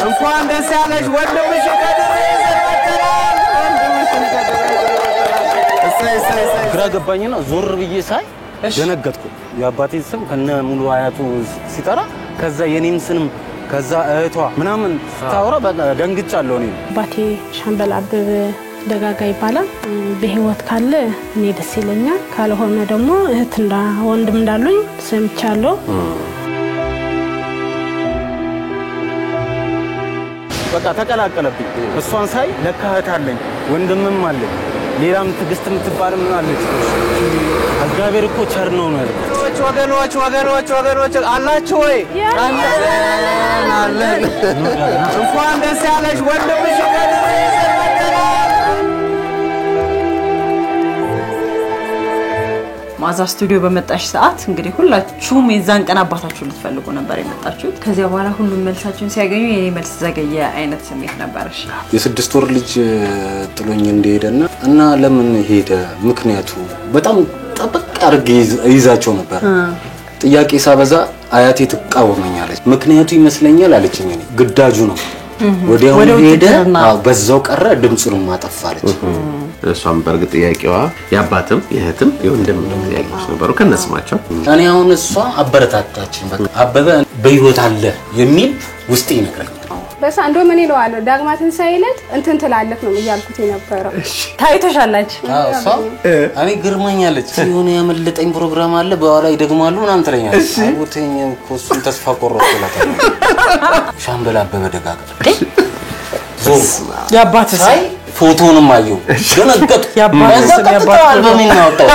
እንኳን ደስ ያለሽ ወንድምሽ ከደረሰ ግራ ገባኝና ዞር ብዬ ሳይ ደነገጥኩ የአባቴን ስም ከነ ሙሉ አያቱ ሲጠራ ከዛ የኔን ስም ከዛ እህቷ ምናምን ታወራ ደንግጫለሁ እኔ አባቴ ሻምበል አበበ ደጋጋ ይባላል በህይወት ካለ እኔ ደስ ይለኛል ካልሆነ ደግሞ እህትና ወንድም እንዳሉኝ ሰምቻለሁ በቃ ተቀላቀለብኝ እሷን ሳይ ለካህት አለኝ ወንድምም አለኝ ሌላም ትግስት የምትባል ምን አለች እግዚአብሔር እኮ ቸር ነው ወገኖች አላችሁ ወይ አለን እንኳን ደስ ያለሽ ወንድምሽ ማዛ ስቱዲዮ በመጣሽ ሰዓት እንግዲህ ሁላችሁም የዛን ቀን አባታችሁ ልትፈልጉ ነበር የመጣችሁት ከዚያ በኋላ ሁሉም መልሳችሁን ሲያገኙ የኔ መልስ ዘገየ አይነት ስሜት ነበርሽ የ6 ወር ልጅ ጥሎኝ እንደሄደና እና ለምን ሄደ ምክንያቱ በጣም ጠበቅ አድርጌ ይዛቸው ነበር ጥያቄ ሳበዛ አያቴ ተቃወመኛለች ምክንያቱ ይመስለኛል አለችኝ እኔ ግዳጁ ነው ወዲያው ሄደ በዛው ቀረ ድምጹን ማጠፋለች እሷም በርግጥ ጥያቄዋ ያባትም የህትም የወንድም ጥያቄዎች ነበሩ ከነስማቸው እኔ አሁን እሷ አበረታታችን በቃ አበበ በህይወት አለ የሚል ውስጤ ይነግረኛል በሳ እንደው ምን ይለዋል ዳግማትን ሳይለት እንትን ተላለክ ነው ይያልኩት የነበረው ታይተሻላች እሷ እኔ ግርማኛለች የሆነ ያመለጠኝ ፕሮግራም አለ በኋላ ይደግማሉ ምናምን ትለኛለች አውተኝ ኮሱን ተስፋ ቆርጦላታ ሻምበል አበበ ደጋጋ ያባትስ ፎቶንም አየው ደነገጥኩ ያባትስ አልበሜን ያወጣው